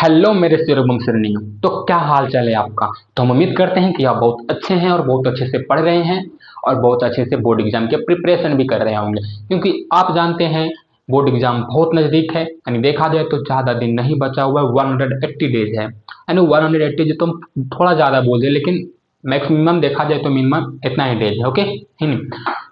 Hello मेरे सिरबम सिरनियों। तो क्या हाल चाल है आपका। तो हम उम्मीद करते हैं कि आप बहुत अच्छे हैं और बहुत अच्छे से पढ़ रहे हैं और बहुत अच्छे से बोर्ड एग्जाम के प्रिपरेशन भी कर रहे होंगे, क्योंकि आप जानते हैं बोर्ड एग्जाम बहुत नज़दीक है। यानी देखा जाए तो ज़्यादा दिन नहीं बचा हुआ है, 180 डेज है। यानी 180 जो तुम थोड़ा ज़्यादा बोल दे, लेकिन मैक्सिमम देखा जाए तो मिनिमम इतना ही डेज है। ओके ही नहीं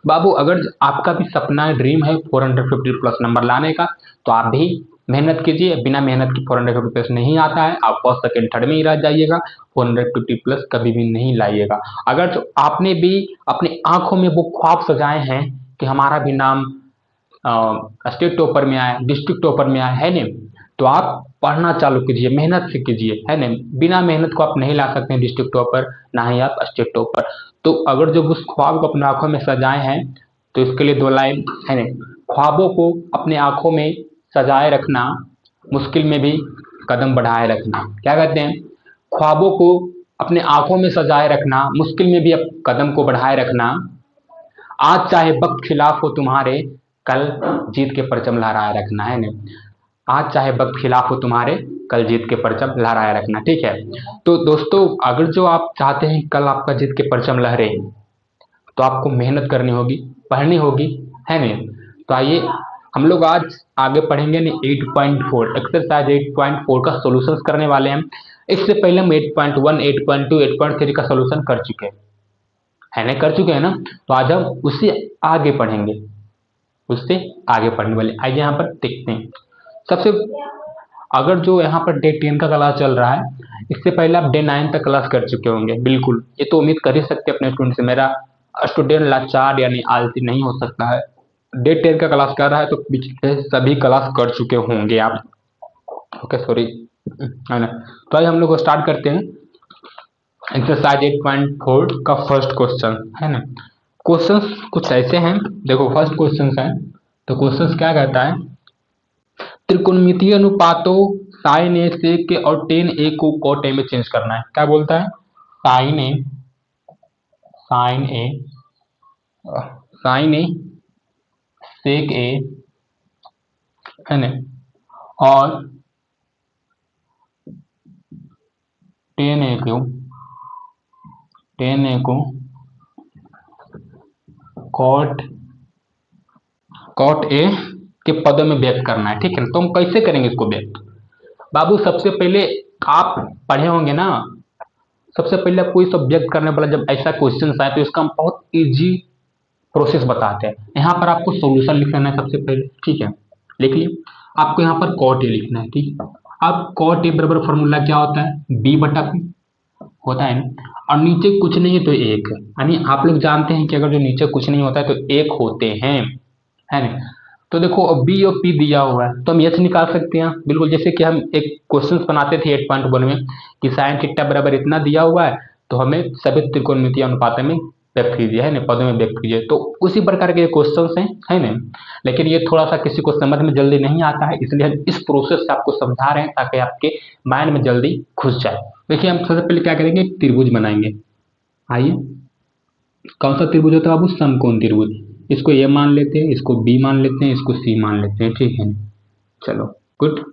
बाबू, अगर आपका भी सपना है, ड्रीम है 450 प्लस नंबर लाने का, तो आप भी मेहनत कीजिए। बिना मेहनत की 450 प्लस नहीं आता है। आप फर्स्ट सेकंड थर्ड में ही रह जाइएगा, 450 प्लस कभी भी नहीं लाइएगा। अगर जो आपने भी अपनी आंखों में वो ख्वाब सजाए हैं कि हमारा भी नाम स्टेट टॉपर में आए, डिस्ट्रिक्ट टॉपर में आए, है नहीं, तो आप पढ़ना चालू कीजिए, मेहनत से कीजिए, है नहीं। बिना मेहनत को आप नहीं ला सकते हैं डिस्ट्रिक्ट टॉपर, ना ही आप स्टेट टॉपर। तो अगर जो उस ख्वाब को अपनी आंखों में सजाए हैं, तो इसके लिए 2 लाइन है नहीं। ख्वाबों को अपने आंखों में सजाए रखना, मुश्किल में भी कदम बढ़ाए रखना। क्या कहते हैं? ख्वाबों को अपने आंखों में सजाए रखना, मुश्किल में भी कदम को बढ़ाए रखना। आज चाहे वक्त खिलाफ हो तुम्हारे, कल जीत के परचम लहराए रखना, है नहीं। आज चाहे वक्त खिलाफ हो तुम्हारे, कल जीत के परचम लहराए रखना। ठीक है। तो दोस्तों, अगर जो आप चाहते हैं कल आपका जीत के परचम लहरे, तो आपको मेहनत करनी होगी, पढ़नी होगी, है नहीं। तो आइए हम लोग आज आगे पढ़ेंगे नहीं 8.4 एक्सरसाइज 8.4 का सॉल्यूशंस करने वाले हैं। इससे पहले हम 8.1 8.2 8.3 का सॉल्यूशन कर चुके हैं, है ना, कर चुके हैं ना। तो आज हम उससे आगे पढ़ेंगे, उससे आगे पढ़ने वाले। आइए यहाँ पर देखते हैं। सबसे अगर जो यहाँ पर डे 10 का क्लास चल रहा है, इससे पहले आप डे 9 तक क्लास कर चुके होंगे, बिल्कुल। ये तो उम्मीद कर ही सकते अपने स्टूडेंट से। मेरा स्टूडेंट लाचार यानी आलसी नहीं हो सकता है। डे 10 का क्लास कर रहा है तो पिछले सभी क्लास कर चुके होंगे आप। ओके सॉरी, है ना। तो आइए हम लोग स्टार्ट करते हैं एक्सरसाइज 8.4 का फर्स्ट क्वेश्चन, है ना। क्वेश्चंस कुछ ऐसे हैं, देखो फर्स्ट क्वेश्चन है। तो क्वेश्चन क्या कहता है? त्रिकोणमितीय अनुपातों साइन ए सेक ए और टेन ए को कॉट ए में चेंज करना है। क्या बोलता है? साइन ए साइन ए सेक ए, है ना, और टेन ए को कॉट ए के पदों में व्यक्त करना है। ठीक है। तो हम कैसे करेंगे इसको व्यक्त? बाबू सबसे पहले आप पढ़े होंगे ना, सबसे पहले कोई सब व्यक्त करने वाला जब ऐसा क्वेश्चन आए तो इसका हम बहुत इजी प्रोसेस बताते हैं। यहाँ पर आपको सॉल्यूशन लिख लेना है सबसे पहले। ठीक है, लिख लिया। आपको यहाँ पर कॉट ए लिखना है। ठीक है। अब कॉट ए बराबर फॉर्मूला क्या होता है? बी बटा पी होता है ना। और नीचे कुछ नहीं है तो एक है, यानी आप लोग जानते हैं कि अगर जो नीचे कुछ नहीं होता है तो एक होते हैं, है ना। तो देखो अब बी और पी दिया हुआ है तो हम एच निकाल सकते हैं, बिल्कुल। जैसे कि हम एक क्वेश्चन बनाते थे 8.1 में कि साइन थीटा बराबर इतना दिया हुआ है, तो हमें सभी त्रिकोणमितीय अनुपात में व्यक्त कीजिए, है ना, पदों में व्यक्त कीजिए। तो उसी प्रकार के क्वेश्चन हैं, है ना। लेकिन ये थोड़ा सा किसी को समझ में जल्दी नहीं आता है, इसलिए हम इस प्रोसेस से आपको समझा रहे हैं ताकि आपके माइंड में जल्दी घुस जाए। देखिए हम सबसे पहले क्या करेंगे, त्रिभुज बनाएंगे। आइए, कौन सा त्रिभुज होता है बाबू? समकोण त्रिभुज। इसको ए मान लेते हैं, इसको बी मान लेते हैं, इसको सी मान लेते हैं। ठीक है, चलो गुड।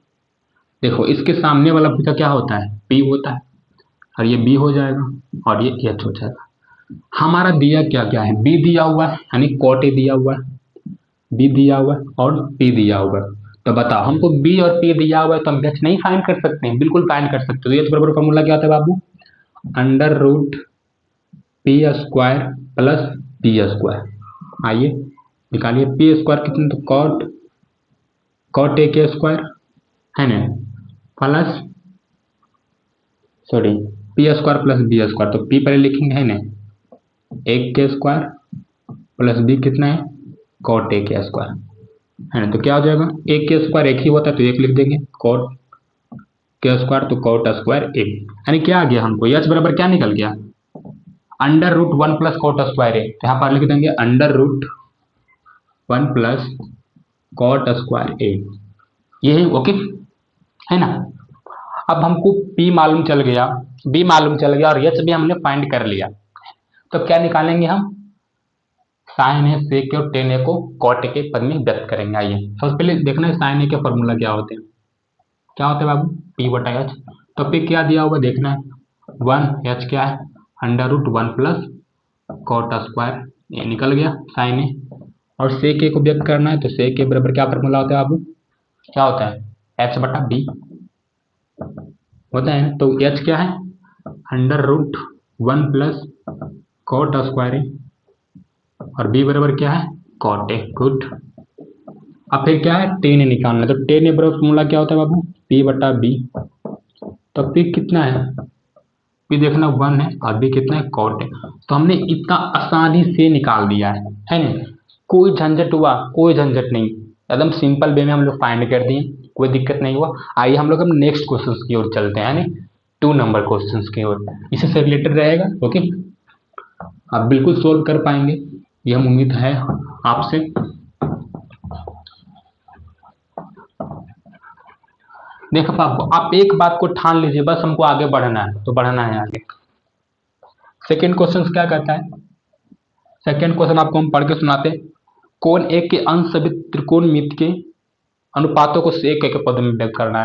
देखो इसके सामने वाला भुजा क्या होता है? पी होता है, और ये बी हो जाएगा और ये एच हो जाएगा। हमारा दिया क्या क्या है? बी दिया हुआ है, यानी कॉट ए दिया हुआ है, बी दिया हुआ है और पी दिया हुआ है। तो बताओ, हमको बी और पी दिया हुआ है तो हम एच नहीं फाइंड कर सकते हैं? बिल्कुल फाइंड कर सकते हो। एच बराबर फॉर्मूला क्या होता है बाबू? Under root P square plus P square. आइए निकालिए। पी स्क्वायर कितना? तो कॉट ए के स्क्वायर, है ना, plus sorry P square plus B square. तो पी पहले लिखेंगे, है ना, एक के स्क्वायर प्लस बी कितना है? कॉट ए के स्क्वायर, है ना। तो क्या हो जाएगा? एक के स्क्वायर एक ही होता है तो एक लिख देंगे, कॉट के स्क्वायर तो कॉट स्क्वायर एक, यानी क्या आ गया हमको? एच बराबर क्या निकल गया? Under root 1 plus cot square A. तो यहाँ पर लिख देंगे under root 1 plus cot square A, ये है। ओके, है ना। अब हमको P मालूम चल गया, B मालूम चल गया और H भी हमने फाइंड कर लिया। तो क्या निकालेंगे हम? साइन ए सेक और टेन ए को कॉट के पद में व्यक्त करेंगे। आइए सबसे पहले देखना है साइन ए के फॉर्मूला क्या होते हैं। क्या होता है बाबू, पी बटा एच। तो पी क्या दिया हुआ देखना है, 1, एच क्या है √1 प्लस कॉट स्क्वायर, ये निकल गया साइन ए। और सेक ए को व्यक्त करना है तो सेक ए बराबर क्या फॉर्मूला होता है बाबू, क्या होता है एच बटा बी होता है। तो एच क्या है √1 प्लस कॉट स्क्वायर ए और बी बराबर क्या है कॉट ए। गुड। अब फिर क्या है टेन ए निकालना है, तो टेन ए बराबर फॉर्मूला क्या होता है बाबू, पी बटा बी। तो पी कितना है, पी देखना 1 है और बी कितना है कॉट है। तो हमने इतना आसानी से निकाल दिया है ना, कोई झंझट हुआ, कोई झंझट नहीं, एकदम सिंपल वे में हम लोग फाइंड कर दिए, कोई दिक्कत नहीं हुआ। आइए हम लोग अब नेक्स्ट क्वेश्चन की ओर चलते हैं, 2 नंबर क्वेश्चन की ओर, इससे रिलेटेड रहेगा। ओके, आप बिल्कुल सोल्व कर पाएंगे, ये हम उम्मीद है आपसे। देखो आपको, आप एक बात को ठान लीजिए, बस हमको आगे बढ़ना है तो बढ़ना है आगे। सेकेंड क्वेश्चन क्या कहता है, सेकेंड क्वेश्चन आपको हम पढ़ के सुनाते हैं। कोण एक के अंश सभी त्रिकोणमिति के अनुपातों को सेक ए के पदों में व्यक्त करना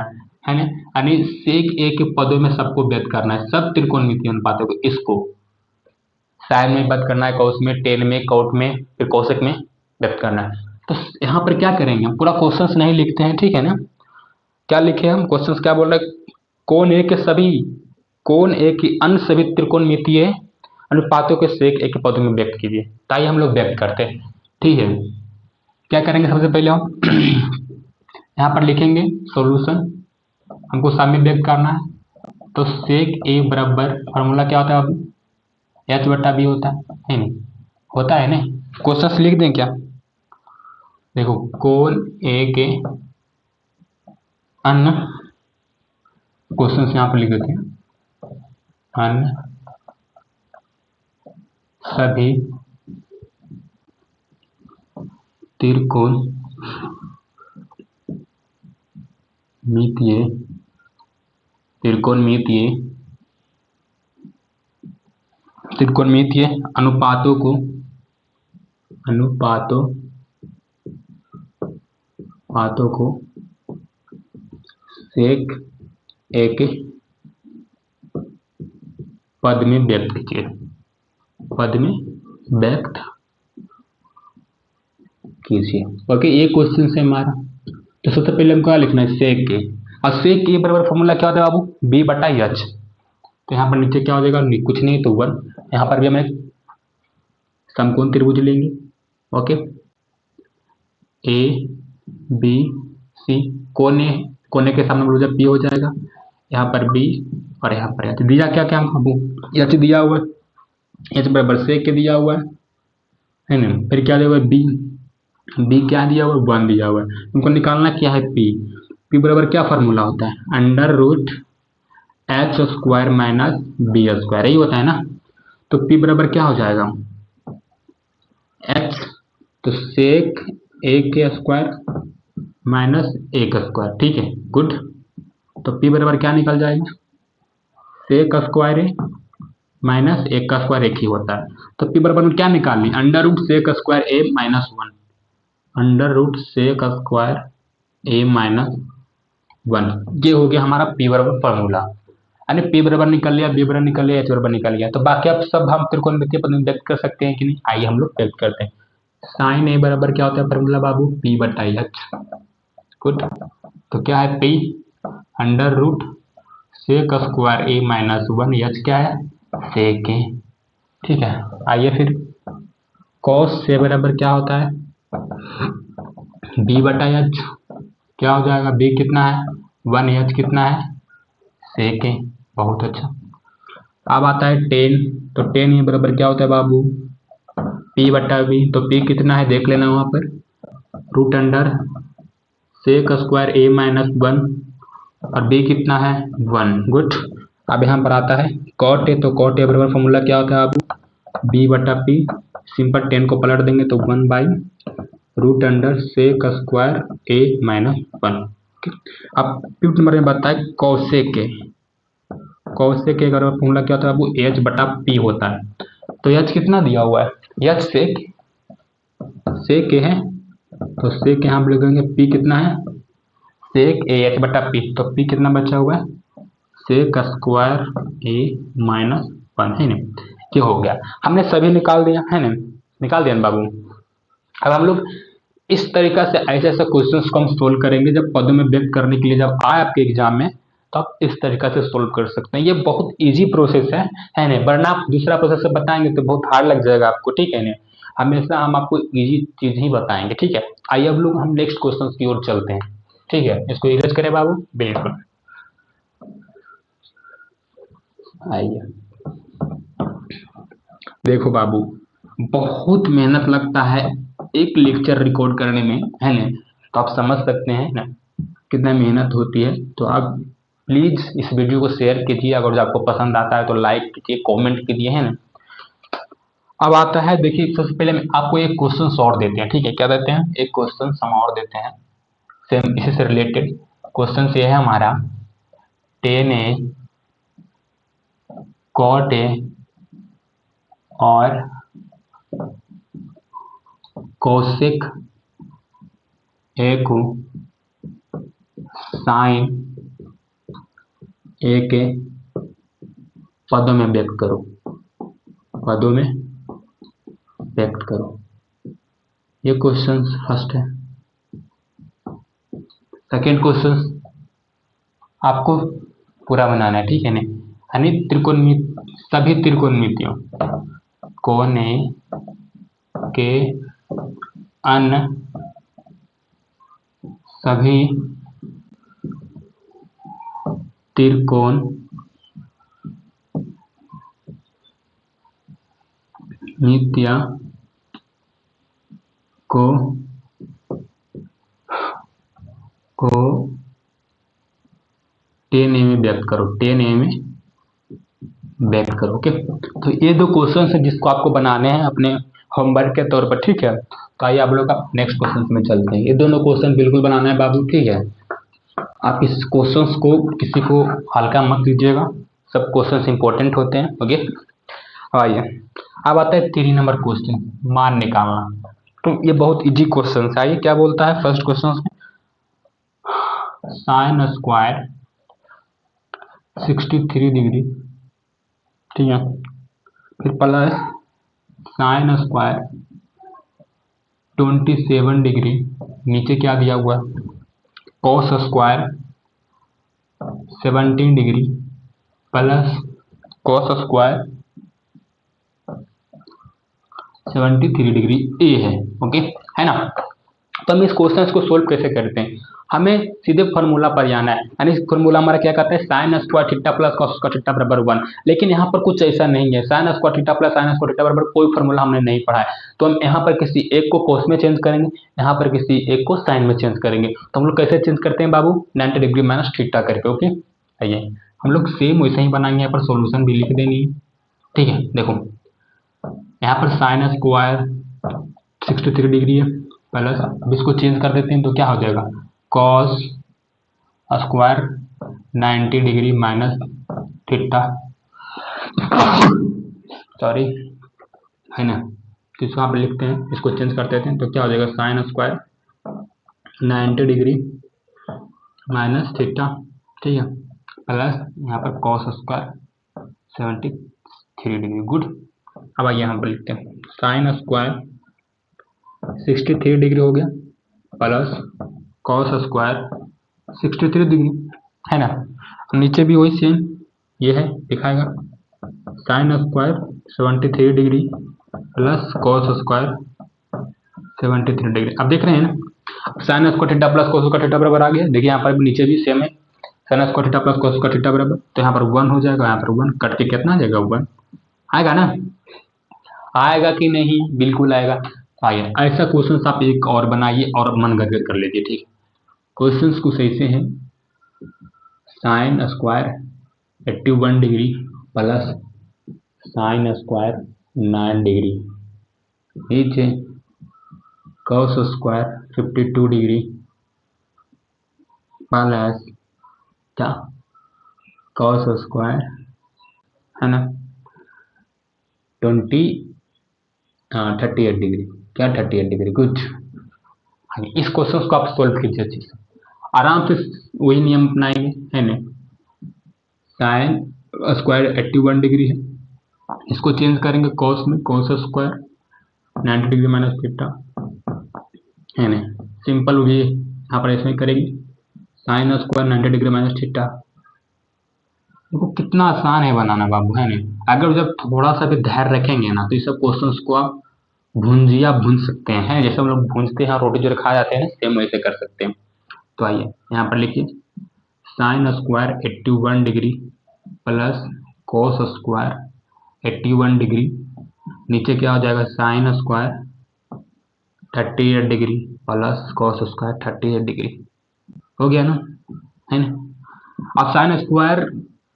है ना, यानी सेक ए के पदों में सबको व्यक्त करना है, सब त्रिकोणमिति अनुपातों को, इसको साइन में व्यक्त करना है, कौस में, टेन में, कॉट में, फिर कोसेक में व्यक्त करना है। तो यहाँ पर क्या करेंगे, हम पूरा क्वेश्चन नहीं लिखते हैं, ठीक है ना, क्या लिखे हम, क्वेश्चन क्या बोल रहे हैं, कोण ए के सभी, कोण ए की अन्य सभी त्रिकोणमितीय अनुपातों के सेक ए के पदों में व्यक्त कीजिए, ताकि हम लोग व्यक्त करते हैं। ठीक है, क्या करेंगे सबसे पहले हम यहाँ पर लिखेंगे सॉल्यूशन, हमको सामने व्यक्त करना है। तो सेक ए बराबर फॉर्मूला क्या होता है अब, एच बटा बी होता है नहीं, होता है नहीं, क्वेश्चन लिख दें क्या, देखो कोण ए के अन्य, क्वेश्चन यहाँ पर लिख देते हैं, अन्य सभी त्रिकोणमितीय अनुपातों को सेक ए के पद में व्यक्त कीजिए, पद में व्यक्त कीजिए। ओके, ये क्वेश्चन से हमारा, तो सबसे पहले हमको क्या लिखना है सेक ए, और सेक ए बराबर फॉर्मूला क्या होता है बाबू, बी बटा एच। तो यहाँ पर नीचे क्या हो जाएगा, कुछ नहीं तो 1, यहाँ पर भी हमें समकोण त्रिभुज लेंगे। ओके, ए बी सी, कोने के सामने भुजा पी हो जाएगा, यहाँ पर बी और यहाँ पर एच दिया, क्या क्या बाबू एच दिया हुआ है, एच बराबर सेक के दिया हुआ है ना, फिर क्या दिया हुआ है बी, बी क्या दिया हुआ है 1 दिया हुआ है, हमको निकालना क्या है पी, पी बराबर क्या फार्मूला होता है √h square minus B square, यही होता है ना। तो पी बराबर क्या हो जाएगा h, तो सेक ए के स्क्वायर माइनस ए का स्क्वायर, ठीक है गुड। तो पी बराबर क्या निकल जाएगा, सेक स्क्वायर ए माइनस ए का स्क्वायर एक ही होता है। तो पी बराबर में क्या निकाल ली, √सेक स्क्वायर ए माइनस 1, √सेक स्क्वायर ए माइनस 1, ये हो गया हमारा पी बराबर फॉर्मूला, यानी पी बराबर निकल लिया, बी बराबर निकल लिया, एच बराबर निकल गया। तो बाकी अब सब हम त्रिकोणमितीय पद में व्यक्त कर सकते हैं कि नहीं, आइए हम लोग व्यक्त करते हैं। साइन ए बराबर क्या होता है फॉर्मूला बाबू, पी बटा एच। गुड, तो क्या है पी √सेक स्क्वायर ए माइनस 1, एच क्या है सेक ए, ठीक है। आइए फिर कॉस से बराबर क्या होता है बी बटा एच, क्या हो जाएगा बी कितना है 1, एच कितना है सेक ए, बहुत अच्छा। अब आता है टेन, तो टेन ये बराबर क्या होता है बाबू पी बटा बी, तो पी कितना है देख लेना वहाँ पर, √सेक स्क्वायर ए माइनस 1 और बी कितना है 1, गुड। अब यहाँ पर आता है कॉट ए, तो कॉट ए बराबर फॉर्मूला क्या होता है बाबू बी बटा पी, सिंपल 10 को पलट देंगे तो 1/√सेक स्क्वायर ए माइनस 1। अब फिफ्थ नंबर में बताए कॉसेक ए, कॉसेक ए का फॉर्मूला क्या होता है बाबू एच बटा पी होता है। तो एच कितना दिया हुआ है, एच सेक ए है, तो सेक यहाँ पर लिखेंगे पी कितना है सेक ए एच बटा पी, तो पी कितना बचा हुआ है, सेक स्क्वायर ए माइनस 1 है ना। ये हो गया, हमने सभी निकाल दिया है ना, निकाल दिया ना बाबू। अब हम लोग इस तरीका से ऐसे ऐसे क्वेश्चंस को हम सोल्व करेंगे जब पदों में व्यक्त करने के लिए जब आए आपके एग्जाम में, तो आप इस तरीका से सोल्व कर सकते हैं। ये बहुत इजी प्रोसेस है ना, वरना आप दूसरा प्रोसेस से बताएंगे तो बहुत हार्ड लग जाएगा आपको, ठीक है ना। हमेशा हम आपको इजी चीज ही बताएंगे, ठीक है। आइए अब लोग हम नेक्स्ट क्वेश्चन की ओर चलते हैं, ठीक है। इसको इरेज करें बाबू, बिल्कुल। आइए देखो बाबू, बहुत मेहनत लगता है एक लेक्चर रिकॉर्ड करने में, है ना। तो आप समझ सकते हैं ना कितना मेहनत होती है। तो आप प्लीज इस वीडियो को शेयर कीजिए, अगर जो आपको पसंद आता है तो लाइक कीजिए, कमेंट कीजिए, है ना। अब आता है, देखिए सबसे पहले आपको एक क्वेश्चन और देते हैं, ठीक है। क्या देते हैं, एक क्वेश्चन हम और देते हैं सेम इसी से रिलेटेड। क्वेश्चन ये है हमारा, टेन ए कॉट ए और कोसेक ए को साइन ए के पदों में व्यक्त करो, पदों में व्यक्त करो। ये क्वेश्चन फर्स्ट है। सेकेंड क्वेश्चन आपको पूरा बनाना है, ठीक है ना। यानी त्रिकोणमिति, सभी त्रिकोणमितियों कोण ए के अन्य सभी त्रिकोणमितियों को 10a में व्यक्त करो, 10a में व्यक्त करो, ओके। तो ये दो क्वेश्चन है जिसको आपको बनाने हैं अपने होमवर्क के तौर पर, ठीक है। तो आइए आप लोग का नेक्स्ट क्वेश्चन में चलते हैं। ये दोनों क्वेश्चन बिल्कुल बनाना है बाबू, ठीक है। आप इस क्वेश्चंस को किसी को हल्का मत लीजिएगा, सब क्वेश्चंस इंपॉर्टेंट होते हैं, ओके। आइए अब आता है 3 नंबर क्वेश्चन, मान निकालना। तो ये बहुत इजी क्वेश्चन है। आइए क्या बोलता है first question, sine square 63 degree, ठीक है, फिर प्लस साइन स्क्वायर 27 डिग्री, नीचे क्या दिया हुआ है, cos square 17 degree plus cos square 73 degree A है, ओके, है ना। तो हम इस क्वेश्चन को सोल्व कैसे करते हैं, हमें सीधे फार्मूला पर जाना है। यानी फार्मूला हमारा क्या कहता है, sine square theta plus cos square theta बराबर 1। लेकिन यहाँ पर कुछ ऐसा नहीं है, sine square theta plus sine square theta बराबर कोई फार्मूला हमने नहीं पढ़ा है। तो हम यहाँ पर किसी एक को कॉस में चेंज करेंगे, यहाँ पर किसी एक को साइन में चेंज करेंगे। तो हम लोग कैसे चेंज करते हैं बाबू, 90 डिग्री माइनस थीटा करके, ओके। आइए हम लोग सेम वैसे ही बनाएंगे, यहाँ पर सोल्यूशन भी लिख देनी है, ठीक है। देखो यहाँ पर साइन स्क्वायर 63 डिग्री है प्लस, अब इसको चेंज कर देते हैं तो क्या हो जाएगा, cos square 90 degree minus theta, sorry, है ना। तो इसको आप लिखते हैं, इसको चेंज कर देते हैं तो क्या हो जाएगा, sine square 90 degree minus theta, ठीक है, प्लस यहाँ पर कॉस स्क्वायर 73 डिग्री, गुड। अब आइए यहाँ पर लिखते हैं, साइन स्क्वायर 63 डिग्री हो गया प्लस कॉस स्क्वायर 63 डिग्री, है ना। नीचे भी वही सेम ये है, दिखाएगा sine square 73 degree plus cos square 73 degree. अब देख रहे हैं ना, sine square theta plus cos square theta बराबर आ गया। देखिए यहाँ पर भी नीचे भी सेम है, sine square theta plus cos square theta बराबर, तो यहाँ पर 1 हो जाएगा, यहाँ पर 1 कट के कितना आ जाएगा, 1 आएगा ना, आएगा कि नहीं, बिल्कुल आएगा। आइए ऐसा क्वेश्चन आप एक और बनाइए और मन गदगद कर लीजिए, ठीक है। क्वेश्चन कुछ ऐसे हैं, sine square 81 degree plus sine square 9 degree, नीचे कॉस स्क्वायर 52 डिग्री प्लस क्या, कॉस स्क्वायर, है ना, 38 डिग्री, क्या 38 डिग्री, कुछ। इस क्वेश्चन को आप सोल्व कीजिए अच्छे से। आराम से वही नियम अपनाएंगे, है ना। साइन स्क्वायर 81 डिग्री है, इसको चेंज करेंगे कॉस में, cos square 90 degree minus theta, है ना। सिंपल वही यहाँ पर इसमें करेंगे, sine square 90 degree minus theta. देखो कितना आसान है बनाना बाबू, है ना। अगर जब थोड़ा सा भी धैर्य रखेंगे ना तो इस सब क्वेश्चंस को आप भूंजिया भूंज सकते हैं, जैसे हम लोग भूंजते हैं रोटी जो खा जाते हैं, सेम वैसे कर सकते हैं। तो आइए यहाँ पर लिखिए, sine square 81 degree plus cos square 81 degree, नीचे क्या हो जाएगा, sine square 38 degree plus cos square 38 degree, हो गया ना, है ना। अब sine square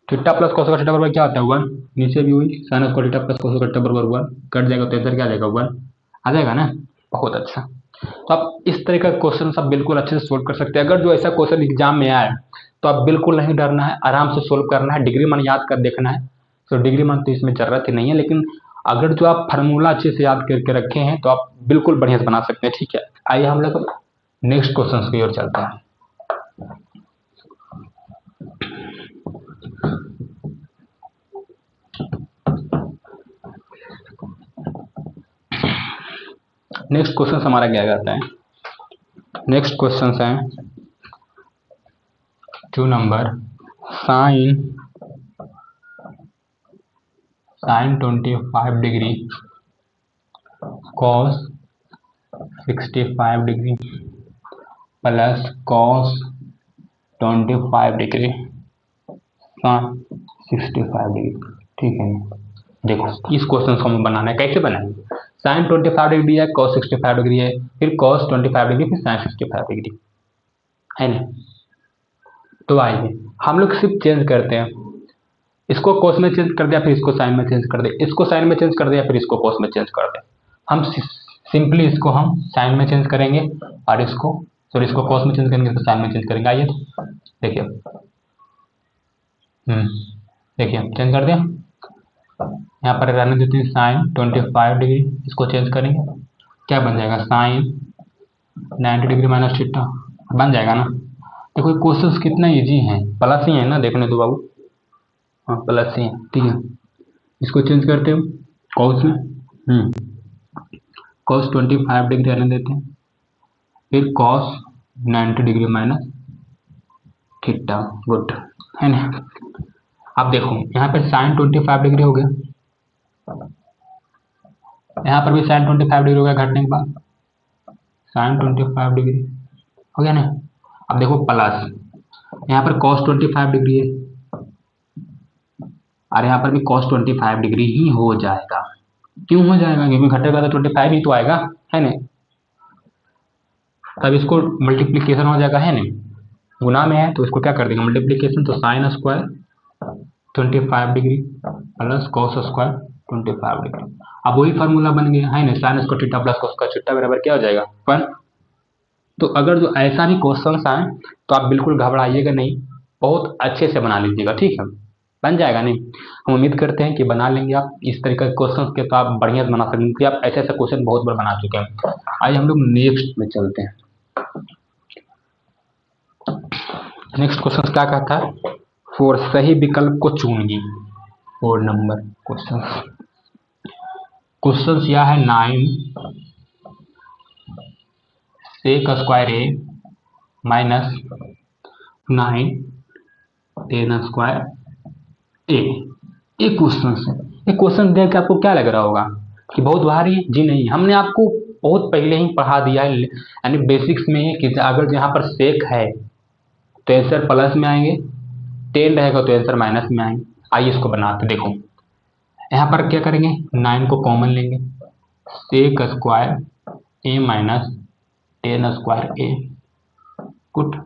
theta plus cos का थीटा बराबर क्या होता है, 1, नीचे भी हुई sine square theta plus cos का थीटा बराबर 1, कट जाएगा तो इधर क्या आ जाएगा, 1 आ जाएगा ना। बहुत अच्छा। तो आप इस तरह का क्वेश्चन सब बिल्कुल अच्छे से सोल्व कर सकते हैं। अगर जो ऐसा क्वेश्चन एग्जाम में आए तो आप बिल्कुल नहीं डरना है, आराम से सोल्व करना है, डिग्री मान याद कर देखना है। तो डिग्री मान तो इसमें जरूरत ही नहीं है, लेकिन अगर जो आप फार्मूला अच्छे से याद करके रखे हैं तो आप बिल्कुल बढ़िया से बना सकते हैं, ठीक है। आइए हम लोग नेक्स्ट क्वेश्चन की ओर चलते हैं। नेक्स्ट क्वेश्चन हमारा क्या कहता है, नेक्स्ट क्वेश्चन है 2 number, sine 25 degree cos 65 degree plus cos 25 degree sine 65 degree, ठीक है। देखो इस क्वेश्चन को हमें बनाना है, कैसे बनाएंगे, साइन 25 डिग्री है, कॉस 65 डिग्री है, फिर कॉस 25 डिग्री, फिर साइन 65 डिग्री, है ना। तो आइए हम लोग सिर्फ चेंज करते हैं, इसको कॉस में चेंज कर दिया, फिर इसको साइन में चेंज कर दिया, इसको साइन में चेंज कर दिया, फिर इसको कॉस में चेंज कर दिया। हम सिंपली इसको हम साइन में चेंज करेंगे और इसको इसको कॉस में चेंज करेंगे, इसको साइन में चेंज करेंगे। आइए देखिए, देखिए चेंज कर दिया, यहाँ पर रहने देते हैं साइन 25 डिग्री, इसको चेंज करेंगे, क्या बन जाएगा, साइन 90 डिग्री माइनस थीटा, बन जाएगा ना। देखो क्वेश्चन कितना इजी है, प्लस ही है ना, देखने दो बाबू, हाँ प्लस ही है, ठीक है। इसको चेंज करते हो कॉस में, कॉस 25 डिग्री रहने देते हैं, फिर cos 90 degree minus theta, good, है ना। अब देखो यहाँ पर साइन 25 डिग्री हो गया, यहाँ पर भी साइन 25 डिग्री हो गया, घटने के बाद साइन 25 डिग्री हो गया ना। अब देखो प्लस, यहाँ पर cos 25 डिग्री है और यहाँ पर भी cos 25 डिग्री ही हो जाएगा। क्यों हो जाएगा, क्योंकि घटेगा तो 25 ही तो आएगा, है ना। तब इसको मल्टीप्लीकेशन हो जाएगा, है ना, गुना में है तो इसको क्या कर देंगे, मल्टीप्लीकेशन, तो sine square 25 degree plus cos square 25 degree. अब वही फार्मूला बन गया, है ना, sine square theta plus cos square theta बराबर क्या हो जाएगा, 1। तो अगर जो ऐसा भी क्वेश्चन आए तो आप बिल्कुल घबराइएगा नहीं, बहुत अच्छे से बना लीजिएगा, ठीक है, बन जाएगा नहीं। हम उम्मीद करते हैं कि बना लेंगे आप इस तरीके के क्वेश्चन के, तो आप बढ़िया बना सकेंगे, क्योंकि आप ऐसे ऐसे क्वेश्चन बहुत बार बना चुके हैं। आइए हम लोग नेक्स्ट में चलते हैं। नेक्स्ट क्वेश्चन क्या कहता है, 4 सही विकल्प को चुनिए, 4 नंबर क्वेश्चन यह है 9 सेक स्क्वायर ए माइनस 9 टेन स्क्वायर ए। एक क्वेश्चन है, ये क्वेश्चन देख के आपको क्या लग रहा होगा कि बहुत भारी है, जी नहीं, हमने आपको बहुत पहले ही पढ़ा दिया है, यानी बेसिक्स में कि अगर यहाँ पर सेक है तो आंसर प्लस में आएंगे, टेन रहेगा तो आंसर माइनस में आएंगे। आइए इसको बनाते, देखो यहाँ पर क्या करेंगे, 9 को कॉमन लेंगे, सेक स्क्वायर ए माइनस टेन स्क्वायर ए, गुड,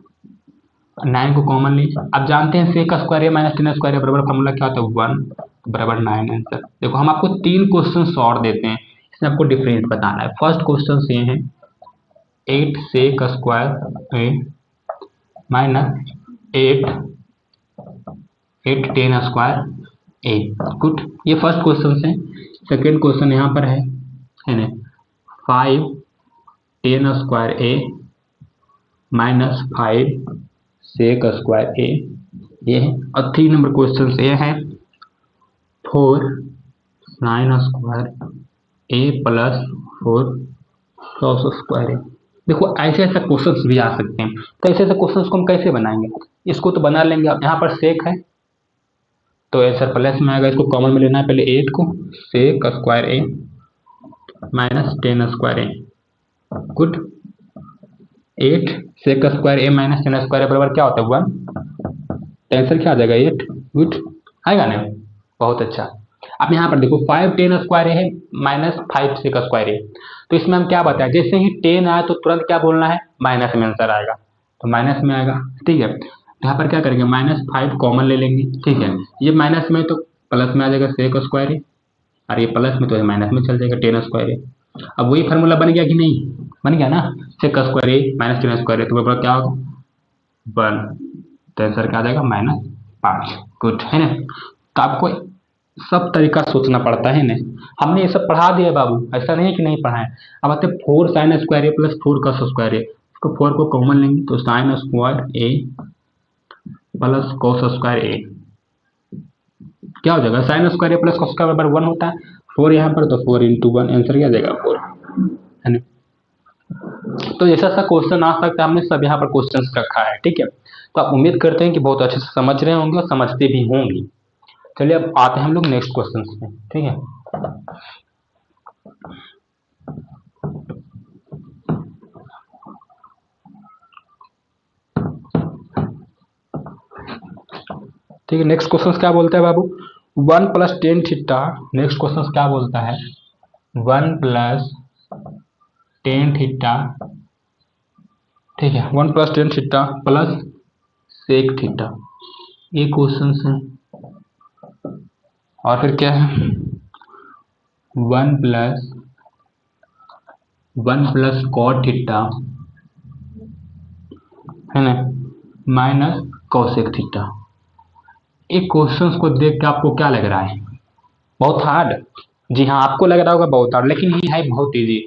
9 को कॉमन लीजिए। अब जानते हैं सेक स्क्वायर ए माइनस टेन स्क्वायर ए बराबर फॉर्मूला क्या होता है, 1 बराबर 9 आंसर। देखो हम आपको 3 क्वेश्चन और देते हैं, इसमें आपको डिफरेंस बताना है। फर्स्ट क्वेश्चन ये है 8 सेक स्क्वायर ए माइनस 8 टेन स्क्वायर ए, गुड, ये फर्स्ट क्वेश्चन है। सेकेंड क्वेश्चन यहाँ पर है ना, 5 ten square A minus 5 sec square A ये है। और 3 नंबर क्वेश्चन ये है 4 साइन स्क्वायर ए प्लस 4 कॉस स्क्वायर ए। देखो ऐसे ऐसे क्वेश्चंस भी आ सकते हैं, तो ऐसे ऐसे क्वेश्चंस को हम कैसे बनाएंगे, इसको तो बना लेंगे। अब यहाँ पर सेक है तो आंसर प्लस में आएगा, इसको कॉमन में लेना है पहले 8 को, सेक स्क्वायर ए माइनस 10 स्क्वायर ए। गुड, 8 सेक स्क्वायर ए माइनस 10 स्क्वायर ए बराबर क्या होता है 1, आंसर क्या आ जाएगा 8। गुड, आएगा ना, बहुत अच्छा। अब यहाँ पर देखो 5 10 स्क्वायर ए है माइनस 5 सेक स्क्वायर ए, तो इसमें हम क्या बताएं, जैसे ही 10 आए तो तुरंत क्या बोलना है, माइनस में आंसर आएगा, तो माइनस में आएगा। ठीक है, यहाँ पर क्या करेंगे, -5 कॉमन ले लेंगे। ठीक है, ये माइनस में तो प्लस में आ जाएगा सेक स्क्वायर ए, और ये प्लस में तो ये माइनस में चल जाएगा 10 स्क्वायर ए। अब वही फार्मूला बन गया कि नहीं, बन गया ना, sec square A minus 10 square A, तो बराबर क्या होगा 1, तो आंसर क्या आ जाएगा -5। गुड है ना। तो आपको सब तरीका सोचना पड़ता है ना, हमने ये सब पढ़ा दिया बाबू, ऐसा नहीं है कि नहीं पढ़ा है। अब आते 4 साइन स्क्वायर ए प्लस 4 कॉस स्क्वायर ए, इसको 4 को कॉमन लेंगे तो साइन स्क्वायर ए प्लस कॉस स्क्वायर ए क्या हो जाएगा, साइन स्क्वायर ए प्लस कॉस स्क्वायर बराबर 1 होता है, 4 यहाँ पर तो 4 × 1, आंसर क्या आ जाएगा 4 है ना। तो ऐसा सा क्वेश्चन आ सकता है, हमने सब यहाँ पर क्वेश्चन रखा है। ठीक है, तो आप उम्मीद करते हैं कि बहुत अच्छे से समझ रहे होंगे और समझते भी होंगे। चलिए अब आते हैं हम लोग नेक्स्ट क्वेश्चन में। ठीक है, ठीक है, नेक्स्ट क्वेश्चन क्या बोलता है बाबू, 1 + tan थीटा। नेक्स्ट क्वेश्चन क्या बोलता है, 1 + tan थीटा। ठीक है, 1 + tan theta plus sec theta, ये क्वेश्चन है। और फिर क्या है 1 + cot थीटा है ना माइनस कोसेक थीटा। एक क्वेश्चंस को देख के आपको क्या लग रहा है, बहुत हार्ड? जी हाँ, आपको लग रहा होगा बहुत हार्ड, लेकिन ये है बहुत इजी।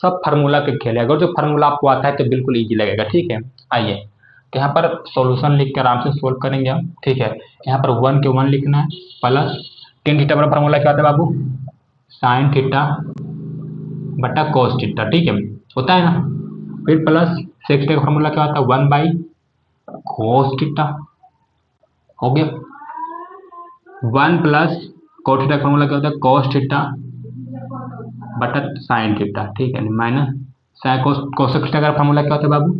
सब फार्मूला के खेल है, अगर जो फार्मूला आपको आता है तो बिल्कुल इजी लगेगा। ठीक है, आइए तो यहाँ पर सॉल्यूशन लिख कर आराम से सोल्व करेंगे हम। ठीक है, यहाँ पर 1 के 1 लिखना है प्लस tan थीटा बराबर फार्मूला क्या होता है बाबू, साइन थीटा बटा कॉस थीटा। ठीक है, होता है ना, फिर प्लस सेक थीटा का फार्मूला क्या होता है 1/cos थीटा, हो गया। 1 + cot थीटा का फार्मूला क्या होता है cos थीटा बटा साइन थीटा। ठीक है, माइनस कोसेक थीटा का फार्मूला क्या होता है बाबू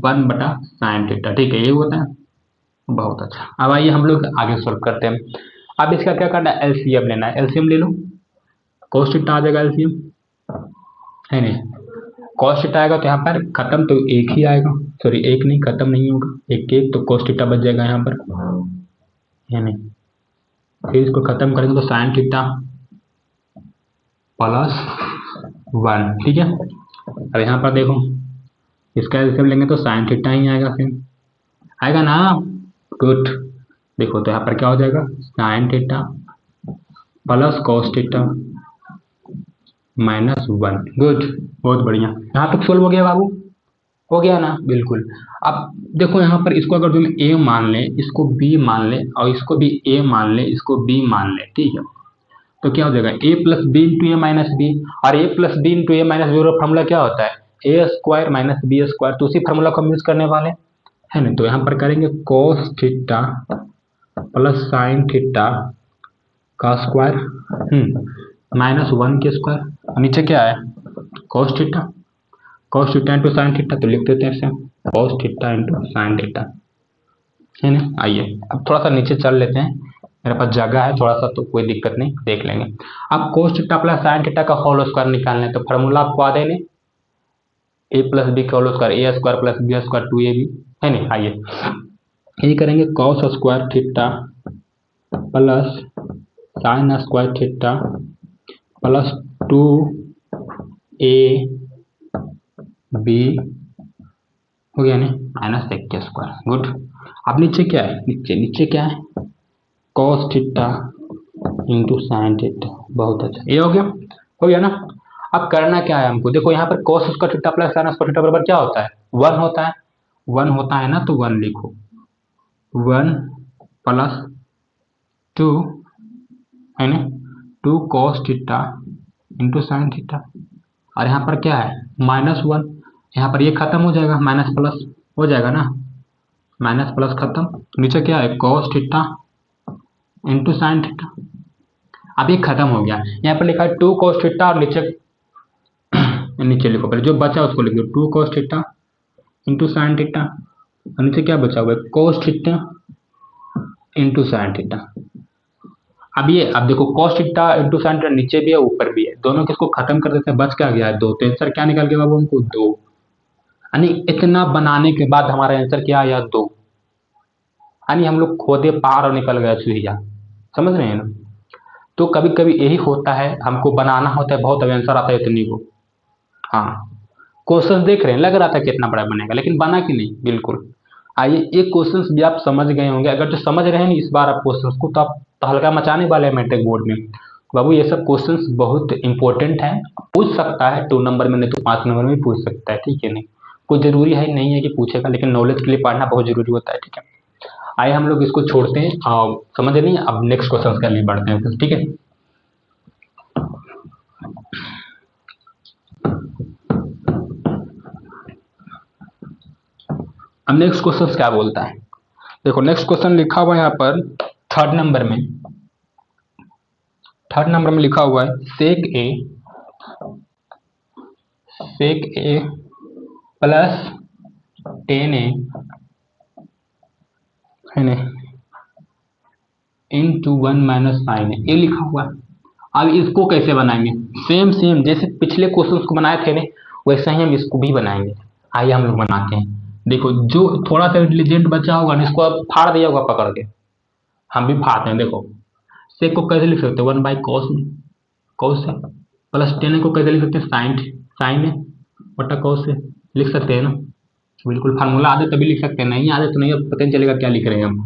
1/sin थीटा। ठीक है, ये होता है, बहुत अच्छा। अब आइए हम लोग आगे सोल्व करते हैं। अब इसका क्या करना है, एलसीएम लेना है, एलसीएम ले लो, cos थीटा आ जाएगा एलसीएम है नहीं, cos थीटा आएगा तो यहाँ पर खत्म तो एक ही आएगा, सॉरी एक नहीं, खत्म नहीं होगा, एक एक तो cos थीटा बच जाएगा यहाँ पर है नहीं, फिर इसको खत्म करेंगे तो साइन थीटा प्लस 1। ठीक है, अब यहाँ पर देखो इसका एलसीएम लेंगे तो साइन थीटा ही आएगा, फिर आएगा ना। गुड, देखो तो यहाँ पर क्या हो जाएगा sine theta plus cos theta -1। Good, बहुत बढ़िया, यहाँ तक सोल्व हो गया बाबू, हो गया ना, बिल्कुल। अब देखो यहाँ पर इसको अगर तुम a मान ले, इसको b मान ले, और इसको भी a मान ले, इसको b मान ले, ठीक है, तो क्या हो जाएगा a + b × a - b, और a + b × a - b का फॉर्मूला क्या होता है a² - b², तो उसी फार्मूला को हम यूज करने वाले है ना। तो यहाँ पर करेंगे cos theta plus sine theta का स्क्वायर -1 के स्क्वायर, और नीचे क्या है cos थीटा × साइन थीटा, तो लिख देते हैं इसे cos थीटा × साइन थीटा है ना। आइए अब थोड़ा सा नीचे चल लेते हैं, मेरे पास जगह है थोड़ा सा, तो कोई दिक्कत नहीं, देख लेंगे। अब cos theta plus sine theta का होल स्क्वायर निकालना है, तो फार्मूला आपको आ देने a + b का whole square a² + b² 2ab है नहीं। आइए यही करेंगे cos square theta plus sine square theta plus 2ab हो गया नहीं -1 के स्क्वायर। गुड, अब नीचे क्या है, नीचे क्या है cos थीटा × साइन थीटा, बहुत अच्छा, ये हो गया ना। अब करना क्या है हमको, देखो यहाँ पर cos square theta plus sine square theta बराबर क्या होता है 1 होता है, 1 होता है ना, तो 1 लिखो, 1 प्लस 2 है ना, 2 cos theta into sine theta, और यहाँ पर क्या है -1, यहाँ पर ये खत्म हो जाएगा, माइनस प्लस हो जाएगा ना, माइनस प्लस खत्म, नीचे क्या है cos theta into sine theta. अब ये खत्म हो गया, यहाँ पर लिखा है 2 cos थीटा और नीचे लिखो, पहले जो बचा उसको लिखो 2 cos theta into sine theta, और नीचे क्या बचा हुआ है cos theta into sine theta. अब देखो cos theta into sine theta नीचे भी है ऊपर भी है, दोनों किसको खत्म कर देते हैं, बच क्या गया है 2, तो आंसर क्या निकल गया बाबू हमको 2, यानी इतना बनाने के बाद हमारा आंसर क्या आया 2, यानी हम लोग खोदे पार और निकल गया चूहिया, समझ रहे हैं ना। तो कभी कभी यही होता है, हमको बनाना होता है बहुत, अब आंसर आता है इतनी को। हाँ, क्वेश्चन देख रहे हैं, लग रहा था कितना बड़ा बनेगा, लेकिन बना कि नहीं, बिल्कुल। आइए एक क्वेश्चन भी आप समझ गए होंगे, अगर जो समझ रहे हैं इस बार आप क्वेश्चन को, तो आप तहलका मचाने वाले हैं मैट्रिक बोर्ड में। बाबू ये सब क्वेश्चंस बहुत इंपॉर्टेंट है, पूछ सकता है 2 नंबर में, नहीं तो 5 नंबर में पूछ सकता है, ठीक है। नहीं कोई जरूरी है नहीं है कि पूछेगा, लेकिन नॉलेज के लिए पढ़ना बहुत जरूरी होता है, ठीक है। आइए हम लोग इसको छोड़ते हैं, समझ नहीं, अब नेक्स्ट क्वेश्चन के लिए बढ़ते हैं, ठीक है। अब नेक्स्ट क्वेश्चन क्या बोलता है, देखो नेक्स्ट क्वेश्चन लिखा हुआ है यहाँ पर 3rd नंबर में, 3rd नंबर में लिखा हुआ है sec a प्लस 10a है ना इंटू 1 माइनस साइन ए, ये लिखा हुआ है। अब इसको कैसे बनाएंगे, सेम जैसे पिछले क्वेश्चन को बनाए थे ना, वैसे ही हम इसको भी बनाएंगे। आइए हम लोग बनाते हैं। देखो जो थोड़ा सा इंटेलिजेंट बच्चा होगा ना, इसको अब फाड़ दिया होगा पकड़ के, हम भी फाड़ते हैं। देखो सेक को कैसे लिख सकते हैं 1 बाई कॉस है, प्लस 10 को कैसे लिख सकते हैं साइन है बटा कॉस से, लिख सकते हैं ना, बिल्कुल। फार्मूला आदे तभी लिख सकते हैं, नहीं आदे तो नहीं, अब पता नहीं चलेगा क्या लिख रहे हैं हम।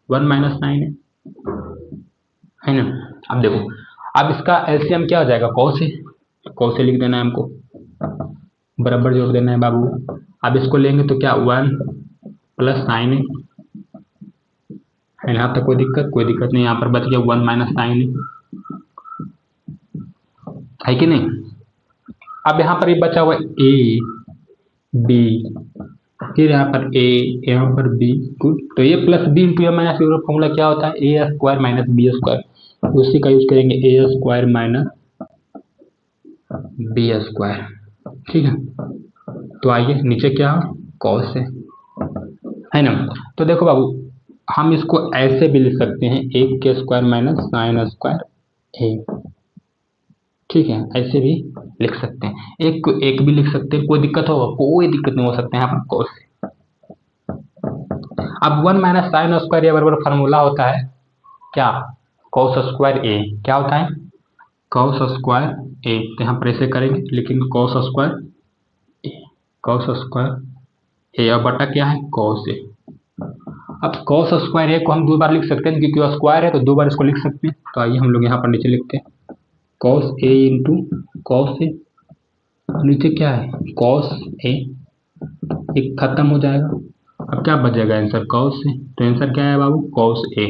1 माइनस साइन है ना। अब देखो, अब इसका एलसीएम क्या हो जाएगा, कॉस से लिख देना है हमको, बराबर जोड़ देना है बाबू। अब इसको लेंगे तो क्या 1 प्लस साइन है, यहाँ तक कोई दिक्कत नहीं, यहाँ पर बच गया 1 माइनस साइन है कि नहीं। अब यहाँ पर ये बचा हुआ ए बी, फिर यहाँ पर ए, यहाँ पर बी, गुड। तो ए plus B into A minus B formula क्या होता है, ए स्क्वायर माइनस बी स्क्वायर, उसी का यूज करेंगे, ए स्क्वायर माइनस बी स्क्वायर, ठीक है। तो आइए नीचे क्या कॉस है ना। तो देखो बाबू, हम इसको ऐसे भी लिख सकते हैं 1 के स्क्वायर माइनस साइन स्क्वायर ए, ठीक है, ऐसे भी लिख सकते हैं, एक भी लिख सकते हैं, कोई दिक्कत होगा, कोई दिक्कत नहीं हो सकता है यहाँ पर कॉस से। अब 1 माइनस साइन स्क्वायर ए बराबर फार्मूला होता है क्या, कॉस स्क्वायर ए, क्या होता है कॉस स्क्वायर ए, तो यहाँ पर ऐसे करेंगे, लेकिन कॉस स्क्वायर ए और बटा क्या है कॉस ए। अब कॉस स्क्वायर ए को हम 2 बार लिख सकते हैं, क्योंकि स्क्वायर है तो 2 बार इसको लिख सकते हैं। तो आइए हम लोग यहाँ पर नीचे लिखते हैं cos A into cos A, नीचे क्या है कॉस ए, एक खत्म हो जाएगा। अब क्या बचेगा आंसर कॉस ए, तो आंसर क्या है बाबू कॉस ए,